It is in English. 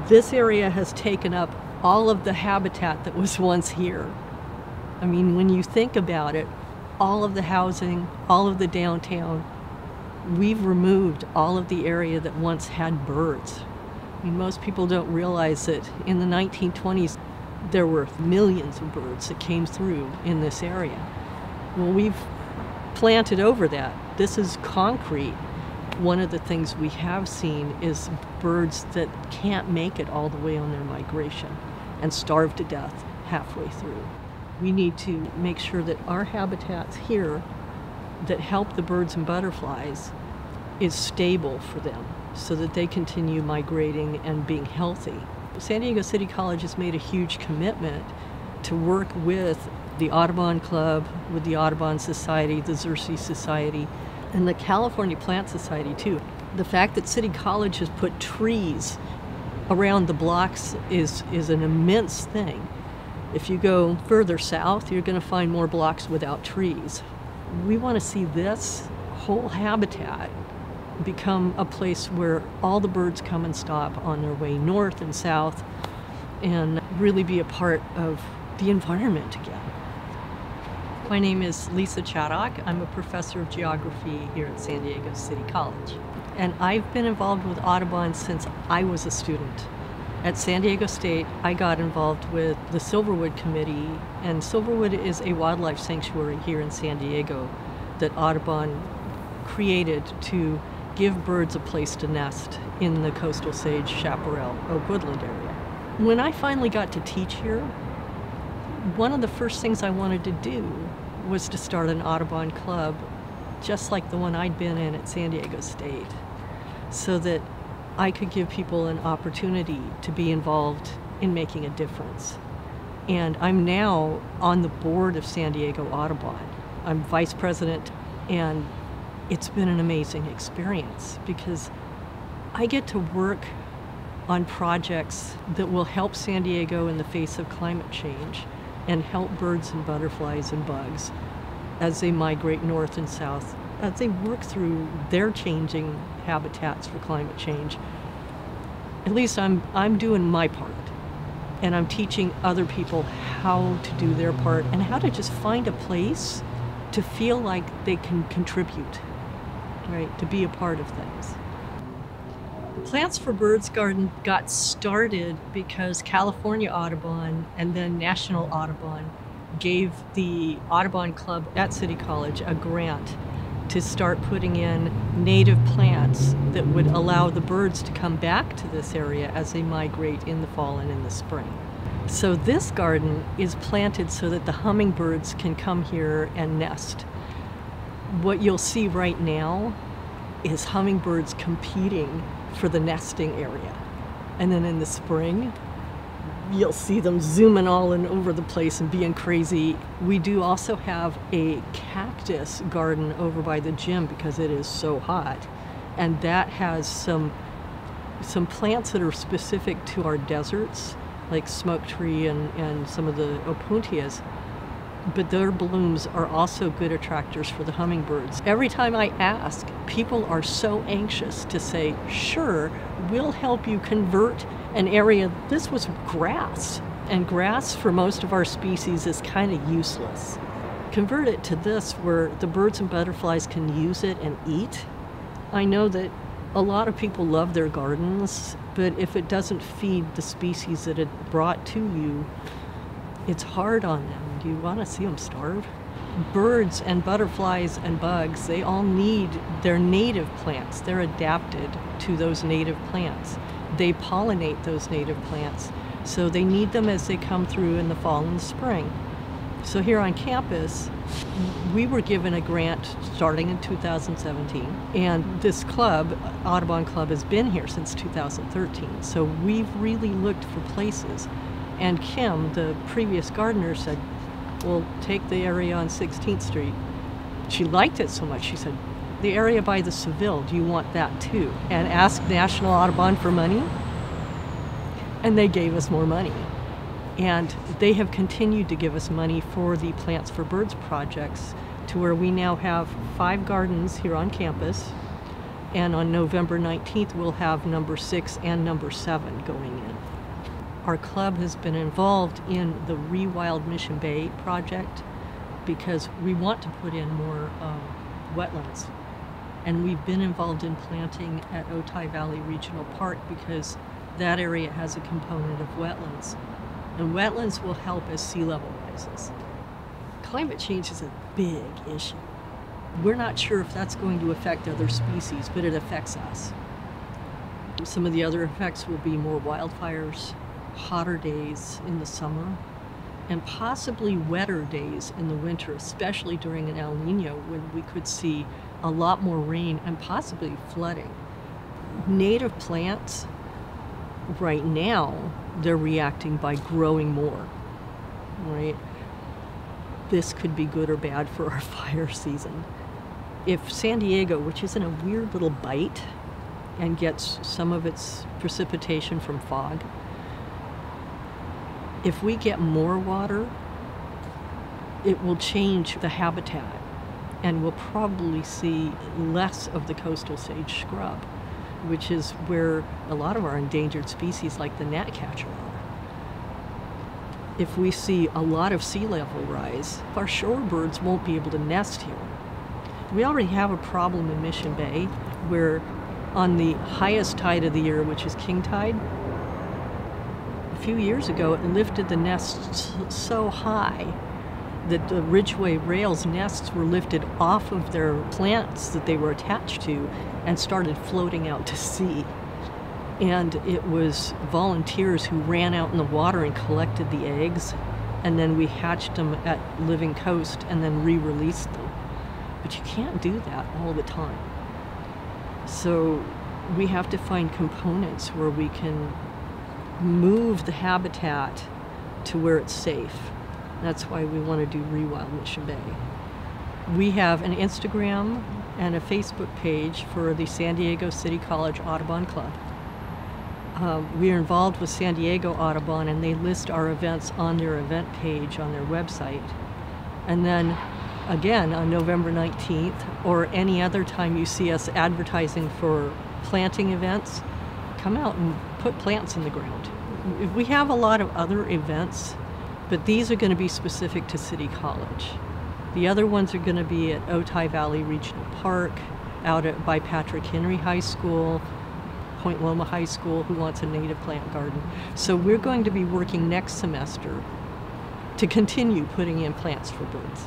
This area has taken up all of the habitat that was once here. I mean, when you think about it, all of the housing, all of the downtown, we've removed all of the area that once had birds. I mean, most people don't realize that in the 1920s, there were millions of birds that came through in this area. Well, we've planted over that. This is concrete. One of the things we have seen is birds that can't make it all the way on their migration and starve to death halfway through. We need to make sure that our habitats here that help the birds and butterflies is stable for them so that they continue migrating and being healthy. San Diego City College has made a huge commitment to work with the Audubon Club, with the Audubon Society, the Xerces Society, and the California Plant Society too. The fact that City College has put trees around the blocks is an immense thing. If you go further south, you're going to find more blocks without trees. We want to see this whole habitat become a place where all the birds come and stop on their way north and south and really be a part of the environment again. My name is Lisa Chaddock. I'm a professor of geography here at San Diego City College. And I've been involved with Audubon since I was a student. At San Diego State, I got involved with the Silverwood Committee, and Silverwood is a wildlife sanctuary here in San Diego that Audubon created to give birds a place to nest in the coastal sage, chaparral, oak woodland area. When I finally got to teach here, one of the first things I wanted to do was to start an Audubon club, just like the one I'd been in at San Diego State, so that I could give people an opportunity to be involved in making a difference. And I'm now on the board of San Diego Audubon. I'm vice president, and it's been an amazing experience because I get to work on projects that will help San Diego in the face of climate change and help birds and butterflies and bugs as they migrate north and south, as they work through their changing habitats for climate change. At least I'm doing my part, and I'm teaching other people how to do their part and how to just find a place to feel like they can contribute, right, to be a part of things. The Plants for Birds Garden got started because California Audubon and then National Audubon gave the Audubon Club at City College a grant to start putting in native plants that would allow the birds to come back to this area as they migrate in the fall and in the spring. So this garden is planted so that the hummingbirds can come here and nest. What you'll see right now is hummingbirds competing for the nesting area. And then in the spring, you'll see them zooming all in over the place and being crazy. We do also have a cactus garden over by the gym because it is so hot. And that has some plants that are specific to our deserts, like smoke tree and some of the opuntias. But their blooms are also good attractors for the hummingbirds. Every time I ask, people are so anxious to say, sure, we'll help you convert an area. This was grass, and grass for most of our species is kind of useless. Convert it to this where the birds and butterflies can use it and eat. I know that a lot of people love their gardens, but if it doesn't feed the species that it brought to you, it's hard on them. Do you want to see them starve? Birds and butterflies and bugs, they all need their native plants. They're adapted to those native plants. They pollinate those native plants, so they need them as they come through in the fall and spring. So here on campus, we were given a grant starting in 2017, and this club, Audubon Club, has been here since 2013. So we've really looked for places. And Kim, the previous gardener, said, well, take the area on 16th Street. She liked it so much, she said, the area by the Seville, do you want that too? And asked National Audubon for money, and they gave us more money. And they have continued to give us money for the Plants for Birds projects to where we now have 5 gardens here on campus. And on November 19th, we'll have number 6 and number 7 going in. Our club has been involved in the Rewild Mission Bay project because we want to put in more wetlands. And we've been involved in planting at Otay Valley Regional Park because that area has a component of wetlands. And wetlands will help as sea level rises. Climate change is a big issue. We're not sure if that's going to affect other species, but it affects us. Some of the other effects will be more wildfires, hotter days in the summer, and possibly wetter days in the winter, especially during an El Nino when we could see a lot more rain and possibly flooding. Native plants, right now, they're reacting by growing more, right? This could be good or bad for our fire season. If San Diego, which is in a weird little bight and gets some of its precipitation from fog, if we get more water, it will change the habitat and we'll probably see less of the coastal sage scrub, which is where a lot of our endangered species like the gnatcatcher are. If we see a lot of sea level rise, our shorebirds won't be able to nest here. We already have a problem in Mission Bay where on the highest tide of the year, which is king tide, a few years ago it lifted the nests so high that the Ridgeway rails nests were lifted off of their plants that they were attached to and started floating out to sea. And it was volunteers who ran out in the water and collected the eggs, and then we hatched them at Living Coast and then re-released them. But you can't do that all the time. So we have to find components where we can move the habitat to where it's safe. That's why we want to do Rewild Mission Bay. We have an Instagram and a Facebook page for the San Diego City College Audubon Club. We are involved with San Diego Audubon, and they list our events on their event page on their website. And then again, on November 19th, or any other time you see us advertising for planting events, come out and put plants in the ground. We have a lot of other events, but these are going to be specific to City College. The other ones are going to be at Otay Valley Regional Park, out by Patrick Henry High School, Point Loma High School, who wants a native plant garden. So we're going to be working next semester to continue putting in plants for birds.